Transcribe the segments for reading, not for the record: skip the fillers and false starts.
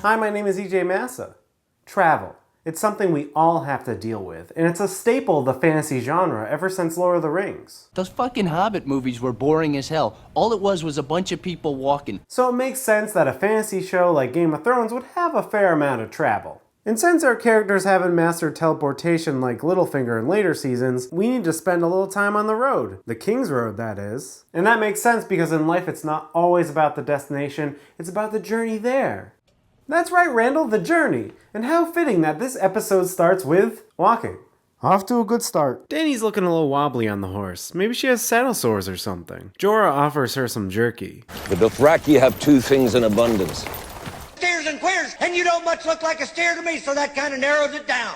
Hi, my name is EJ Massa. Travel. It's something we all have to deal with, and it's a staple of the fantasy genre ever since Lord of the Rings. Those fucking Hobbit movies were boring as hell. All it was a bunch of people walking. So it makes sense that a fantasy show like Game of Thrones would have a fair amount of travel. And since our characters haven't mastered teleportation like Littlefinger in later seasons, we need to spend a little time on the road. The Kingsroad, that is. And that makes sense because in life it's not always about the destination, it's about the journey there. That's right, Randall, the journey. And how fitting that this episode starts with walking. Off to a good start. Dany's looking a little wobbly on the horse. Maybe she has saddle sores or something. Jorah offers her some jerky. The Dothraki have two things in abundance. Steers and queers, and you don't much look like a steer to me, so that kind of narrows it down.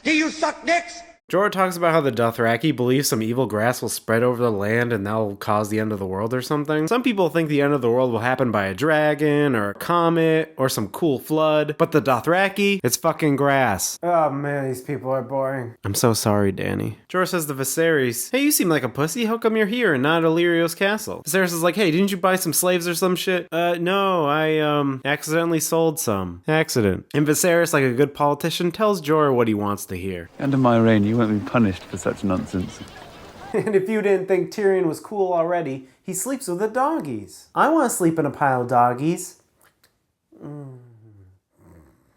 Do you suck dicks? Jorah talks about how the Dothraki believe some evil grass will spread over the land and that'll cause the end of the world or something. Some people think the end of the world will happen by a dragon or a comet or some cool flood, but the Dothraki, it's fucking grass. Oh man, these people are boring. I'm so sorry, Dany. Jorah says to Viserys, hey, you seem like a pussy, how come you're here and not at Illyrio's castle? Viserys is like, hey, didn't you buy some slaves or some shit? No, I accidentally sold some. Accident. And Viserys, like a good politician, tells Jorah what he wants to hear. Under my reign, you won't be punished for such nonsense. And if you didn't think Tyrion was cool already, he sleeps with the doggies. I want to sleep in a pile of doggies.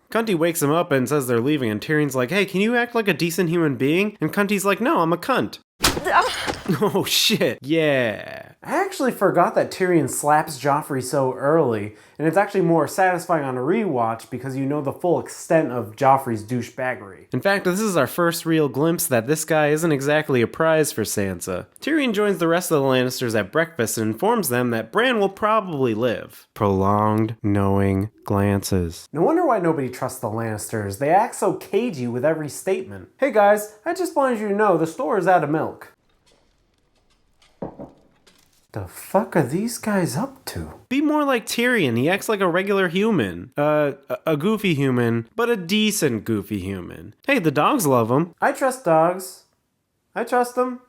Cunty wakes him up and says they're leaving, and Tyrion's like, hey, can you act like a decent human being? And Cunty's like, no, I'm a cunt. Oh shit, yeah. I actually forgot that Tyrion slaps Joffrey so early, and it's actually more satisfying on a rewatch because you know the full extent of Joffrey's douchebaggery. In fact, this is our first real glimpse that this guy isn't exactly a prize for Sansa. Tyrion joins the rest of the Lannisters at breakfast and informs them that Bran will probably live. Prolonged, knowing glances. No wonder why nobody trusts the Lannisters. They act so cagey with every statement. Hey guys, I just wanted you to know the store is out of milk. The fuck are these guys up to? Be more like Tyrion. He acts like a regular human. A goofy human, but a decent goofy human. Hey, the dogs love him. I trust dogs. I trust them.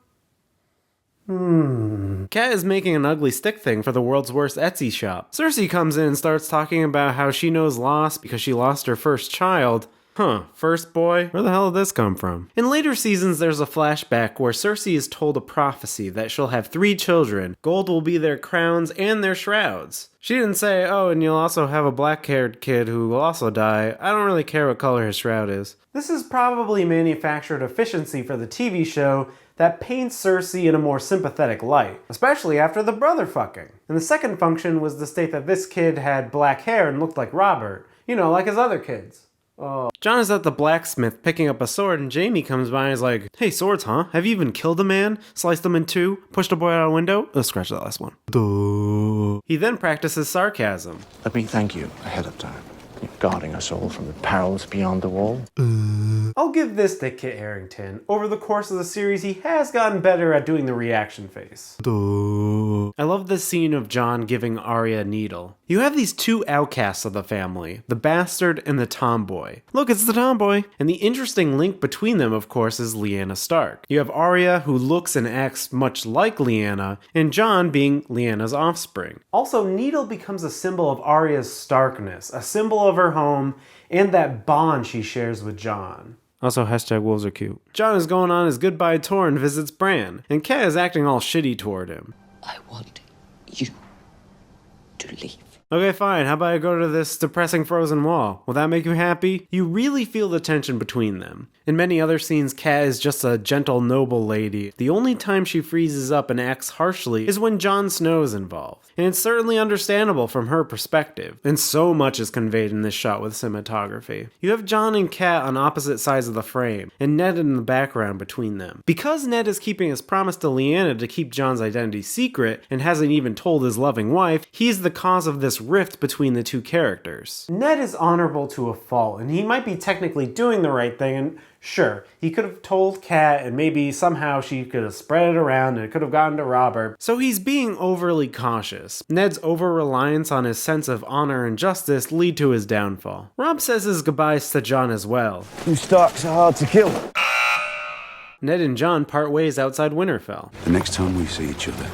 Kat is making an ugly stick thing for the world's worst Etsy shop. Cersei comes in and starts talking about how she knows loss because she lost her first child. Huh, first boy? Where the hell did this come from? In later seasons, there's a flashback where Cersei is told a prophecy that she'll have 3 children. Gold will be their crowns and their shrouds. She didn't say, oh, and you'll also have a black-haired kid who will also die. I don't really care what color his shroud is. This is probably manufactured efficiency for the TV show that paints Cersei in a more sympathetic light, especially after the brother fucking. And the second function was to state that this kid had black hair and looked like Robert. You know, like his other kids. Oh. Jon is at the blacksmith picking up a sword and Jaime comes by and is like, hey, swords, huh? Have you even killed a man? Sliced him in 2? Pushed a boy out a window? Let's scratch that last one. Duh. He then practices sarcasm. Let me thank you ahead of time. You're guarding us all from the perils beyond the wall. I'll give this to Kit Harington. Over the course of the series, he has gotten better at doing the reaction face. Duh. I love this scene of Jon giving Arya a needle. You have these 2 outcasts of the family, the bastard and the tomboy. Look, it's the tomboy. And the interesting link between them, of course, is Lyanna Stark. You have Arya, who looks and acts much like Lyanna, and Jon being Lyanna's offspring. Also, needle becomes a symbol of Arya's starkness, a symbol of her home, and that bond she shares with Jon. Also, hashtag wolves are cute. Jon is going on his goodbye tour and visits Bran, and Kat is acting all shitty toward him. I want you to leave. Okay, fine. How about I go to this depressing frozen wall? Will that make you happy? You really feel the tension between them. In many other scenes, Kat is just a gentle, noble lady. The only time she freezes up and acts harshly is when Jon Snow is involved. And it's certainly understandable from her perspective. And so much is conveyed in this shot with cinematography. You have Jon and Kat on opposite sides of the frame, and Ned in the background between them. Because Ned is keeping his promise to Lyanna to keep Jon's identity secret, and hasn't even told his loving wife, he's the cause of this rift between the 2 characters. Ned is honorable to a fault, and he might be technically doing the right thing, and sure, he could have told Kat, and maybe somehow she could have spread it around and it could have gotten to Robert. So he's being overly cautious. Ned's over-reliance on his sense of honor and justice lead to his downfall. Robb says his goodbyes to Jon as well. You Starks are hard to kill. Ned and Jon part ways outside Winterfell. The next time we see each other,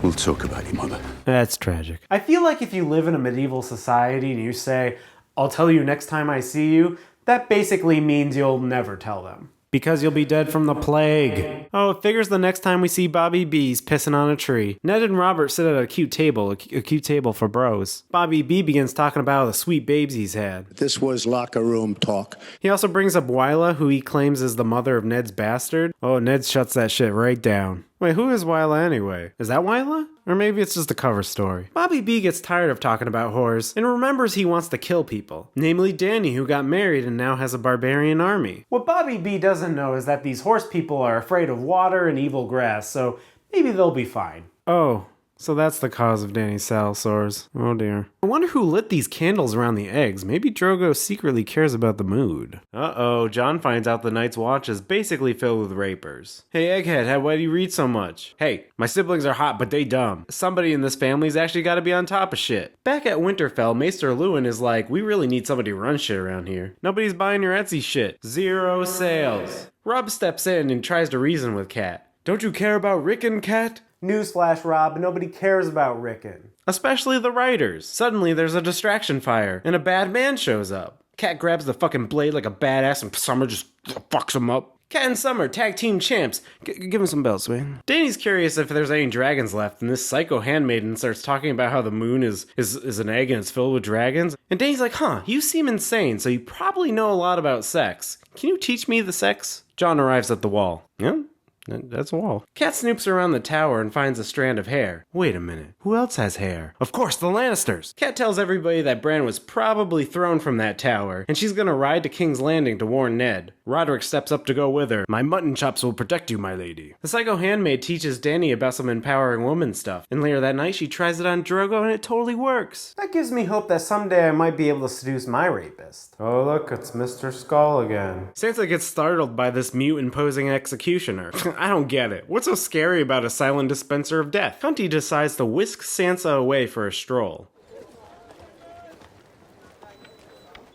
We'll talk about your mother. That's tragic. I feel like if you live in a medieval society and you say, I'll tell you next time I see you, that basically means you'll never tell them. Because you'll be dead from the plague. Oh, it figures the next time we see Bobby B's pissing on a tree. Ned and Robert sit at a cute table for bros. Bobby B begins talking about all the sweet babes he's had. This was locker room talk. He also brings up Wyla, who he claims is the mother of Ned's bastard. Oh, Ned shuts that shit right down. Wait, who is Wyla anyway? Is that Wyla? Or maybe it's just a cover story. Bobby B gets tired of talking about whores and remembers he wants to kill people. Namely Danny, who got married and now has a barbarian army. What Bobby B doesn't know is that these horse people are afraid of water and evil grass, so maybe they'll be fine. Oh. So that's the cause of Danny's saddle sores. Oh dear. I wonder who lit these candles around the eggs. Maybe Drogo secretly cares about the mood. Uh-oh, John finds out the Night's Watch is basically filled with rapers. Hey Egghead, why do you read so much? Hey, my siblings are hot, but they dumb. Somebody in this family's actually gotta be on top of shit. Back at Winterfell, Maester Luwin is like, we really need somebody to run shit around here. Nobody's buying your Etsy shit. 0 sales. Robb steps in and tries to reason with Cat. Don't you care about Rickon, Cat? Newsflash, Rob, nobody cares about Rickon. Especially the writers. Suddenly there's a distraction fire, and a bad man shows up. Cat grabs the fucking blade like a badass, and Summer just fucks him up. Cat and Summer, tag team champs. Give him some belts, man. Danny's curious if there's any dragons left, and this psycho handmaiden starts talking about how the moon is an egg and it's filled with dragons. And Danny's like, you seem insane, so you probably know a lot about sex. Can you teach me the sex? John arrives at the wall. Yeah? That's a wall. Cat snoops around the tower and finds a strand of hair. Wait a minute. Who else has hair? Of course, the Lannisters. Cat tells everybody that Bran was probably thrown from that tower, and she's gonna ride to King's Landing to warn Ned. Roderick steps up to go with her. My mutton chops will protect you, my lady. The psycho handmaid teaches Danny about some empowering woman stuff, and later that night she tries it on Drogo and it totally works. That gives me hope that someday I might be able to seduce my rapist. Oh look, it's Mr. Skull again. Sansa gets startled by this mute imposing executioner. I don't get it. What's so scary about a silent dispenser of death? Cunty decides to whisk Sansa away for a stroll.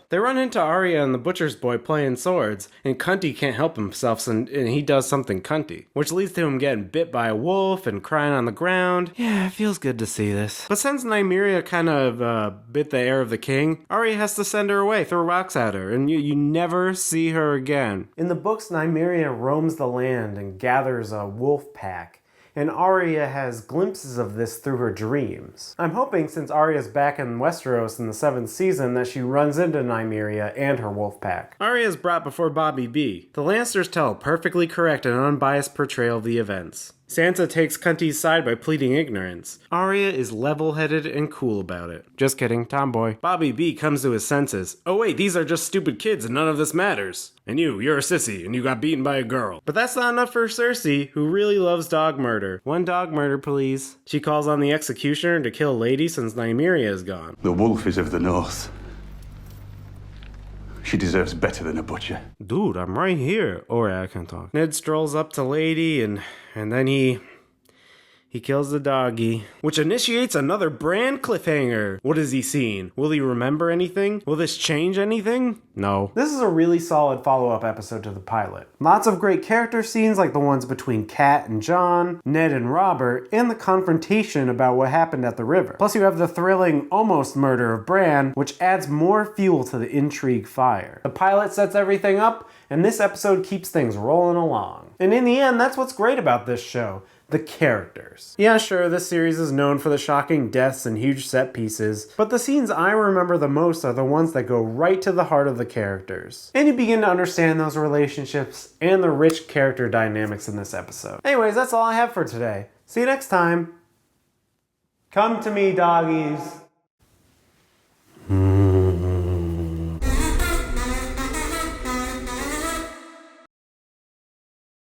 They run into Arya and the butcher's boy playing swords, and Cunty can't help himself and he does something cunty, which leads to him getting bit by a wolf and crying on the ground. Yeah, it feels good to see this. But since Nymeria kind of bit the heir of the king, Arya has to send her away, throw rocks at her, and you never see her again. In the books, Nymeria roams the land and gathers a wolf pack, and Arya has glimpses of this through her dreams. I'm hoping, since Arya's back in Westeros in the 7th season, that she runs into Nymeria and her wolf pack. Arya is brought before Bobby B. The Lannisters tell a perfectly correct and unbiased portrayal of the events. Sansa takes Cunty's side by pleading ignorance. Arya is level-headed and cool about it. Just kidding, tomboy. Bobby B comes to his senses. Oh wait, these are just stupid kids and none of this matters. And you're a sissy and you got beaten by a girl. But that's not enough for Cersei, who really loves dog murder. One dog murder, please. She calls on the executioner to kill Lady since Nymeria is gone. The wolf is of the north. She deserves better than a butcher. Dude, I'm right here. Or I can talk. Ned strolls up to Lady and then he kills the doggy, which initiates another Bran cliffhanger. What has he seen? Will he remember anything? Will this change anything? No. This is a really solid follow-up episode to the pilot. Lots of great character scenes like the ones between Cat and Jon, Ned and Robert, and the confrontation about what happened at the river. Plus you have the thrilling almost murder of Bran, which adds more fuel to the intrigue fire. The pilot sets everything up, and this episode keeps things rolling along. And in the end, that's what's great about this show. The characters. Yeah, sure, this series is known for the shocking deaths and huge set pieces, but the scenes I remember the most are the ones that go right to the heart of the characters. And you begin to understand those relationships and the rich character dynamics in this episode. Anyways, that's all I have for today. See you next time. Come to me, doggies.